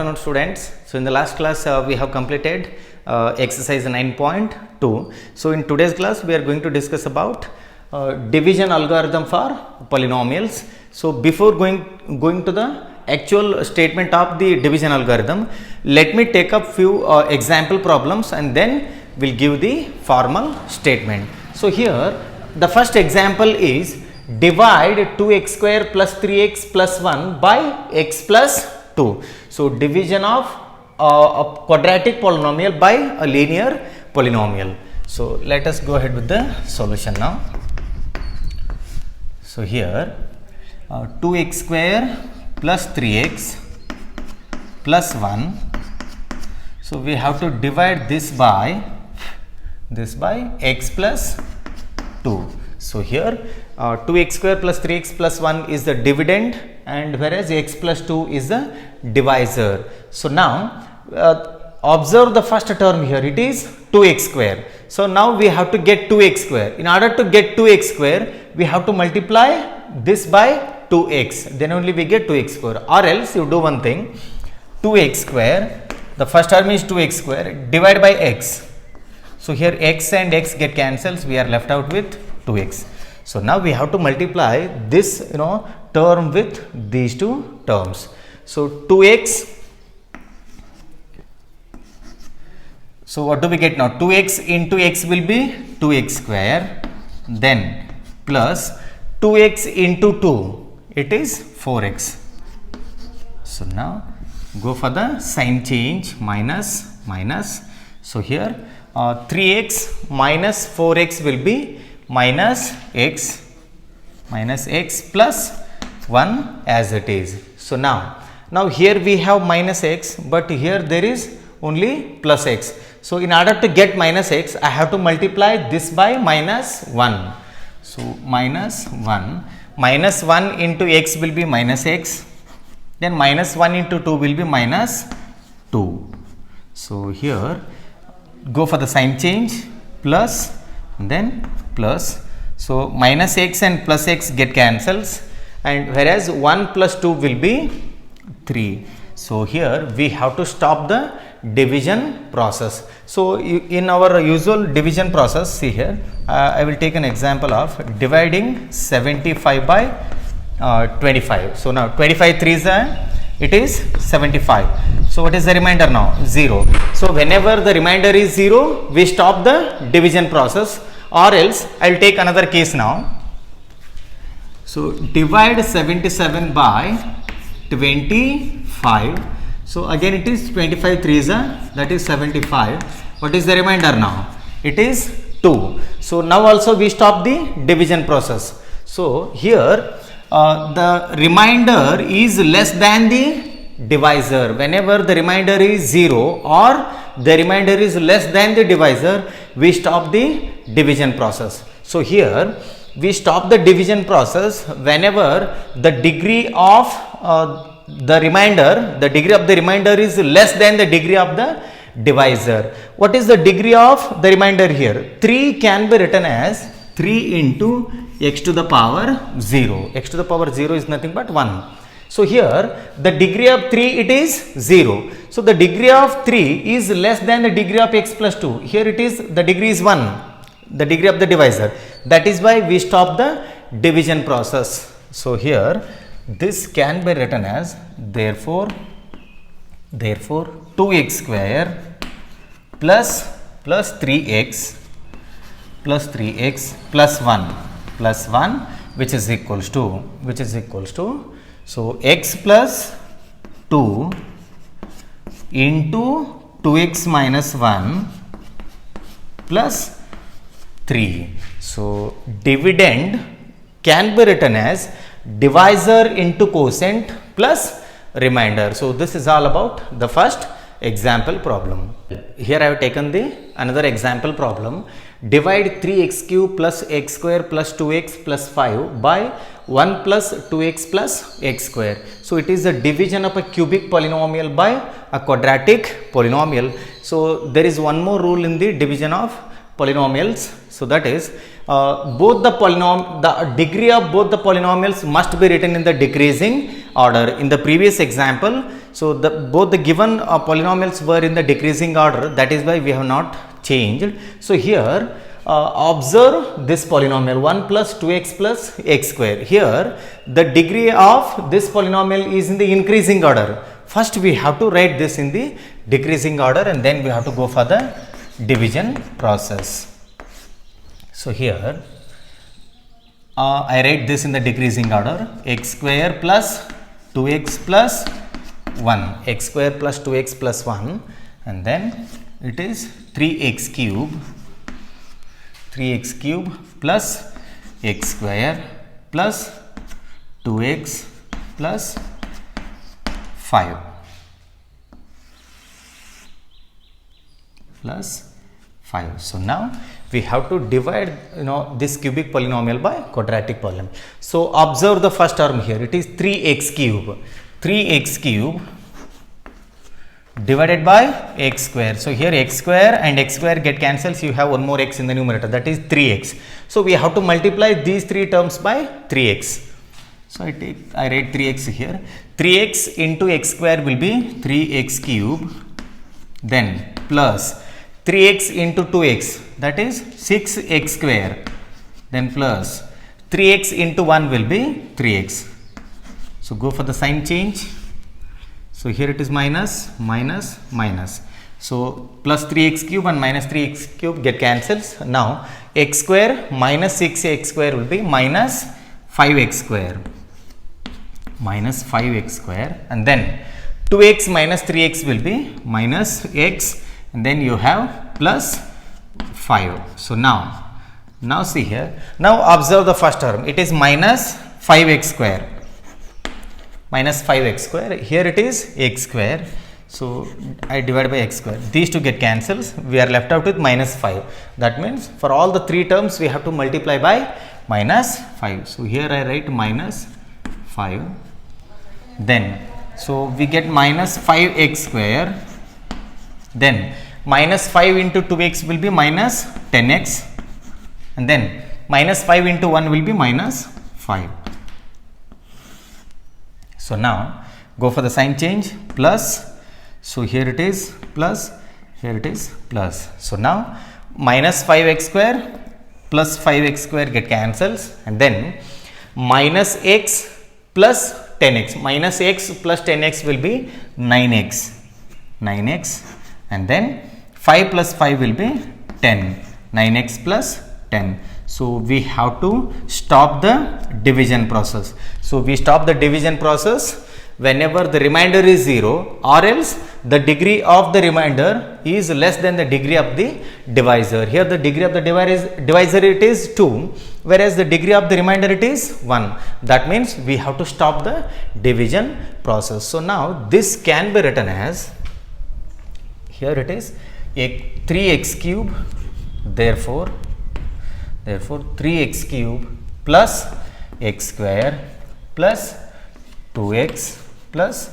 Good afternoon, students. So in the last class we have completed exercise 9.2. So in today's class we are going to discuss about division algorithm for polynomials. So before going to the actual statement of the division algorithm, let me take up few example problems and then we'll give the formal statement. So here the first example is divide 2x square plus 3x plus 1 by x plus 2. So division of a quadratic polynomial by a linear polynomial. So let us go ahead with the solution now. So here 2x square plus 3x plus 1. So we have to divide this by x plus 2. So here 2x square plus 3x plus 1 is the dividend, and whereas x plus 2 is the divisor. So now observe the first term here, it is 2x square. So now we have to get 2x square. In order to get 2x square, we have to multiply this by 2x, then only we get 2x square. Or else you do one thing, 2x square, the first term is 2x square, divide by x. So here x and x get cancels, we are left out with 2x. So now we have to multiply this term with these two terms. So 2x, so what do we get now? 2x into x will be 2x square, then plus 2x into 2, it is 4x. So now go for the sign change, minus. So here 3x minus 4x will be minus x plus 1 as it is. So now here we have minus x, but here there is only plus x. So in order to get minus x, I have to multiply this by minus 1. So minus 1 into x will be minus x, then minus 1 into 2 will be minus 2. So here go for the sign change, plus and then plus. So minus x and plus x get cancels, and whereas 1 plus 2 will be 3. So here we have to stop the division process. So in our usual division process, see here I will take an example of dividing 75 by 25. So now 25 3s it is 75. So what is the remainder now? 0. So whenever the remainder is 0, we stop the division process, or else I will take another case now. So divide 77 by 25. So again it is 25 3s, that is 75. What is the remainder now? It is 2. So now also we stop the division process. So here the remainder is less than the divisor. Whenever the remainder is 0 or the remainder is less than the divisor, we stop the division process. So here we stop the division process whenever the degree of the degree of the remainder is less than the degree of the divisor. What is the degree of the remainder here? 3 can be written as 3 into x to the power 0. X to the power 0 is nothing but 1. So here the degree of 3, it is 0. So the degree of 3 is less than the degree of x plus 2. Here it is, the degree is 1, the degree of the divisor. That is why we stop the division process. So here this can be written as therefore 2x square plus 3x plus 1 which is equals to so x plus 2 into 2x minus 1 plus 3. So dividend can be written as divisor into quotient plus remainder. So this is all about the first example problem. Here I have taken another example problem. Divide 3x cube plus x square plus 2x plus 5 by 1 plus 2x plus x square. So it is a division of a cubic polynomial by a quadratic polynomial. So there is one more rule in the division of polynomials. So that is the degree of both the polynomials must be written in the decreasing order. In the previous example, So both the given polynomials were in the decreasing order, that is why we have not changed. So here observe this polynomial 1 plus 2x plus x square. Here the degree of this polynomial is in the increasing order. First we have to write this in the decreasing order and then we have to go for the division process. So here I write this in the decreasing order, x square plus 2x plus 1, x square plus 2x plus 1, and then it is 3x cube plus x square plus 2x plus 5 plus 5. So now we have to divide this cubic polynomial by quadratic polynomial. So observe the first term here, it is 3x cube divided by x square. So here x square and x square get cancels, you have one more x in the numerator, that is 3x. So we have to multiply these three terms by 3x. So I write 3x here, 3x into x square will be 3x cube, then plus 3x into 2x, that is 6x square, then plus 3x into 1 will be 3x. So go for the sign change. So here it is minus, minus, minus. So plus 3x cube and minus 3x cube get cancels. Now x square minus 6x square will be minus 5x square. Minus 5x square, and then 2x minus 3x will be minus x, and then you have plus 5. So now see here, now observe the first term, it is minus 5x square. Minus 5x square, here it is x square, so I divide by x square, these two get cancels, we are left out with minus 5. That means for all the three terms we have to multiply by minus 5. So here I write minus 5, then so we get minus 5x square, then minus 5 into 2x will be minus 10x, and then minus 5 into 1 will be minus 5. So now go for the sign change, plus, so here it is plus, here it is plus. So now minus 5x square plus 5x square get cancels, and then minus x plus 10x, minus x plus 10x will be 9x, and then 5 plus 5 will be 10, 9x plus 10. So we have to stop the division process. So we stop the division process whenever the remainder is 0, or else the degree of the remainder is less than the degree of the divisor. Here the degree of the divisor it is 2, whereas the degree of the remainder it is 1. That means we have to stop the division process. So now this can be written as, here it is a 3x cube, therefore 3x cube plus x square plus 2x plus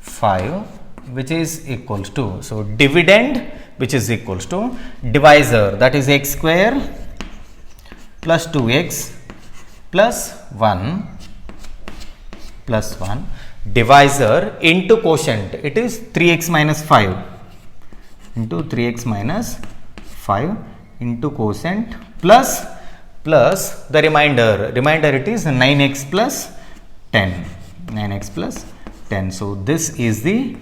5, which is equals to, so dividend which is equals to divisor, that is x square plus 2x plus 1 divisor into quotient, it is 3x minus 5 into 3x minus 5 into quotient plus the remainder it is 9x plus 10, 9x plus 10. So this is the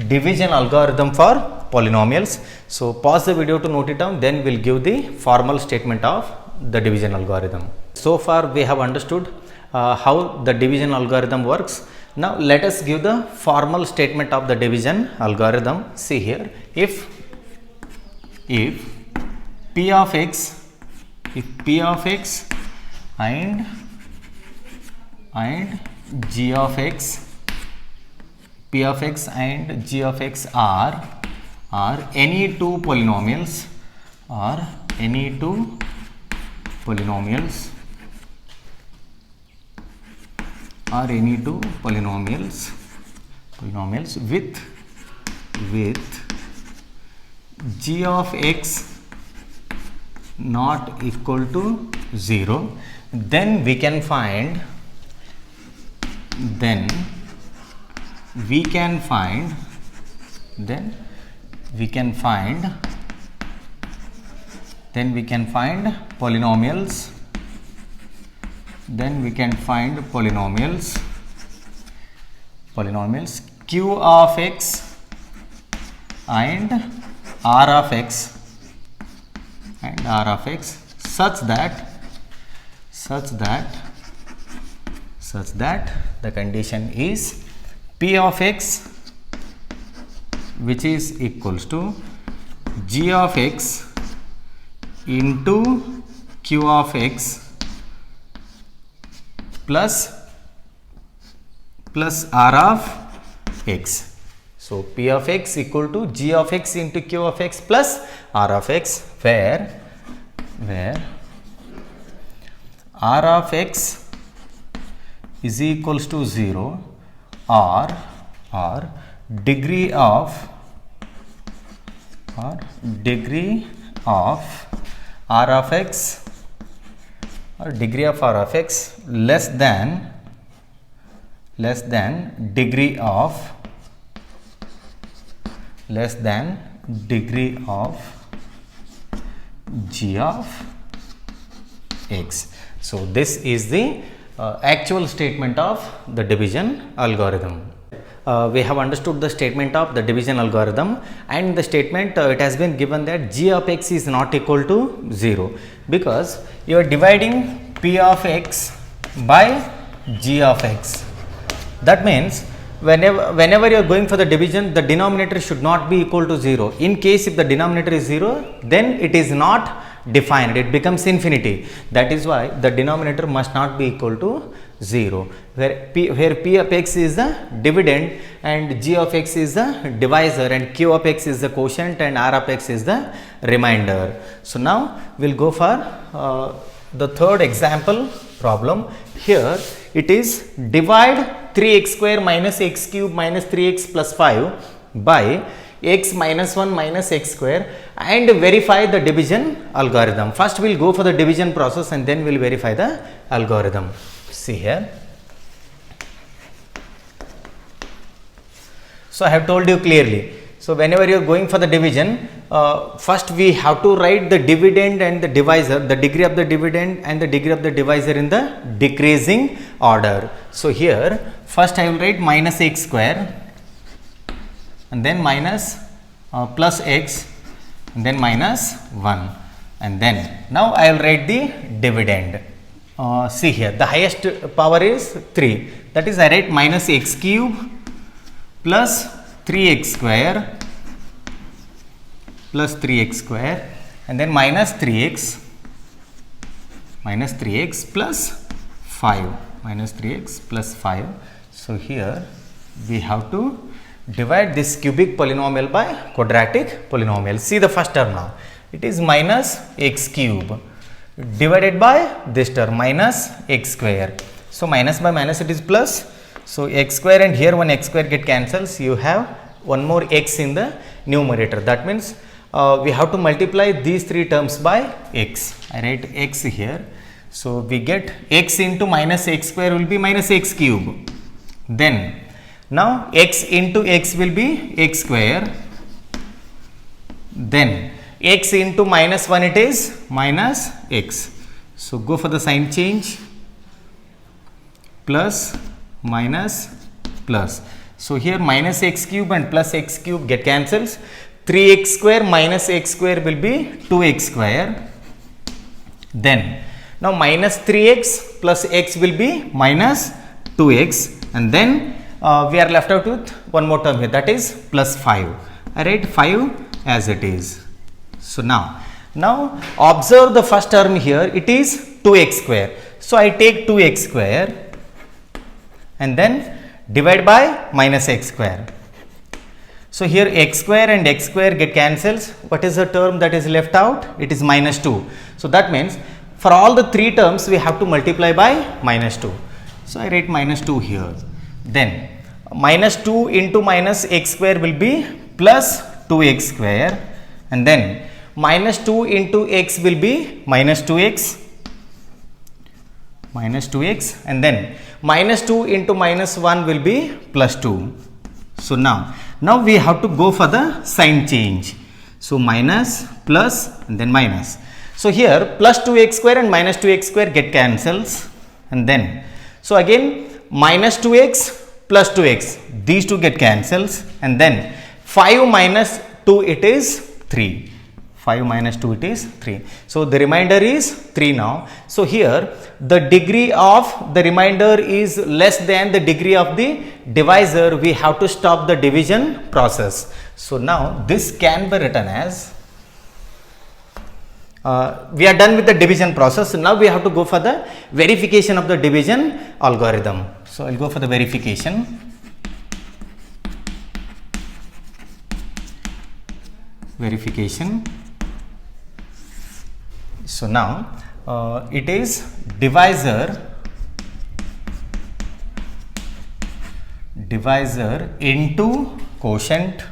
division algorithm for polynomials. So pause the video to note it down, then we'll give the formal statement of the division algorithm. So far we have understood how the division algorithm works. Now let us give the formal statement of the division algorithm. See here, if P of x and g of x, P of x and g of x are any two polynomials, with g of x not equal to 0, then we can find we can find, then we can find polynomials, then we can find polynomials q of x and r of x such that the condition is p of x which is equals to g of x into q of x plus r of x. So p of x equal to g of x into q of x plus r of x, where r of x is equals to 0 or degree of r of x less than degree of g of x. So this is the actual statement of the division algorithm. We have understood the statement of the division algorithm, and the statement it has been given that g of x is not equal to 0 because you are dividing p of x by g of x. That means whenever you are going for the division, the denominator should not be equal to 0. In case if the denominator is 0, then it is not defined, it becomes infinity. That is why the denominator must not be equal to 0, where p of x is the dividend and g of x is the divisor and q of x is the quotient and r of x is the remainder. So now we will go for the third example problem. Here it is divide 3x square minus x cube minus 3x plus 5 by x minus 1 minus x square and verify the division algorithm. First we will go for the division process and then we will verify the algorithm. See here. So I have told you clearly. So whenever you are going for the division, first we have to write the dividend and the divisor, the degree of the dividend and the degree of the divisor in the decreasing order. So here first I will write minus x square and then minus plus x and then minus 1, and then now I will write the dividend. See here, the highest power is 3, that is I write minus x cube plus 3x square and then minus 3x plus 5. So here we have to divide this cubic polynomial by quadratic polynomial. See the first term now, it is minus x cube divided by this term minus x square. So minus by minus it is plus. So x square and here one x square get cancels, you have one more x in the numerator. That means we have to multiply these three terms by x. I write x here. So we get x into minus x square will be minus x cube. Then now x into x will be x square. Then x into minus 1 it is minus x. So go for the sign change, plus minus plus. So here minus x cube and plus x cube get cancels. 3x square minus x square will be 2x square. Then now minus 3x plus x will be minus 2x, and then we are left out with one more term here, that is plus 5. I write 5 as it is. So now observe the first term here, it is 2x square. So I take 2x square and then divide by minus x square. So here x square and x square get cancels. What is the term that is left out? It is minus 2. So that means for all the three terms we have to multiply by minus 2. So I write minus 2 here. Then minus 2 into minus x square will be plus 2x square, and then minus 2 into x will be minus 2x, and then minus 2 into minus 1 will be plus 2. So now we have to go for the sign change. So minus, plus, and then minus. So here plus 2x square and minus 2x square get cancels, and then so again minus 2x plus 2x, these two get cancels, and then 5 minus 2 it is 3. 5 minus 2 it is 3. So the remainder is 3 now. So here the degree of the remainder is less than the degree of the divisor. We have to stop the division process. So now this can be written as we are done with the division process. Now we have to go for the verification of the division algorithm. So I'll go for the verification. So now it is divisor into quotient,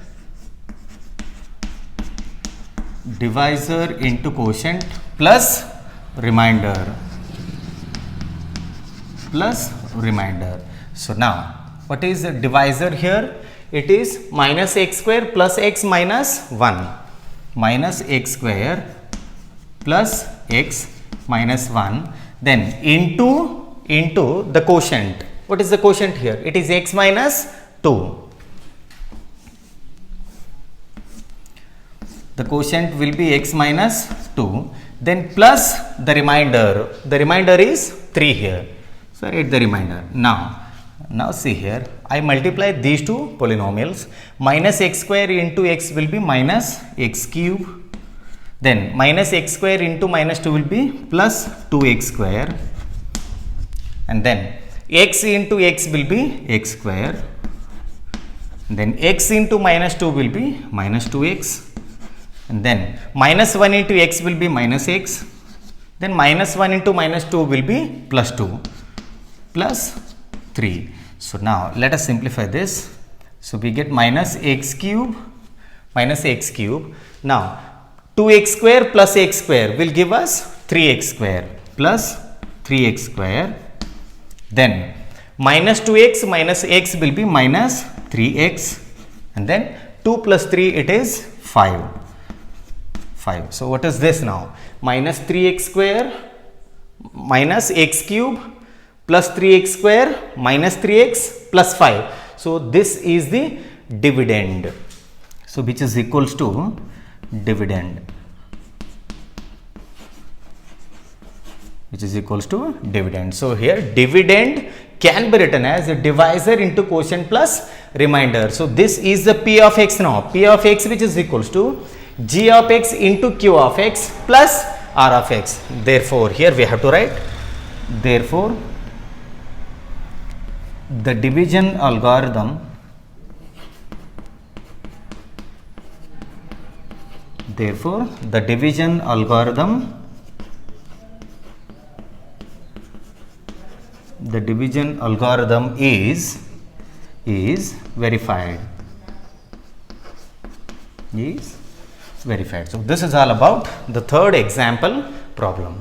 plus remainder. So now what is the divisor here? It is minus x square plus x minus 1. Minus x square plus x minus 1, then into the quotient. What is the quotient here? It is x minus 2. The quotient will be x minus 2, then plus the remainder. The remainder is 3 here. So write the remainder. Now see here, I multiply these two polynomials. Minus x square into x will be minus x cube. Then minus x square into minus 2 will be plus 2x square. And then x into x will be x square. Then x into minus 2 will be minus 2x. And then minus 1 into x will be minus x. Then minus 1 into minus 2 will be plus 2 plus 3. So now let us simplify this. So we get minus x cube. Now 2x square plus x square will give us 3x square plus 3x square. Then minus 2x minus x will be minus 3x. And then 2 plus 3 it is 5. So what is this now? Minus 3x square minus x cube plus 3x square minus 3x plus 5. So this is the dividend. So which is equals to dividend. So here dividend can be written as a divisor into quotient plus remainder. So this is the P of x now. P of x which is equals to g of x into q of x plus r of x. Therefore here we have to write, therefore the division algorithm is verified. So this is all about the third example problem.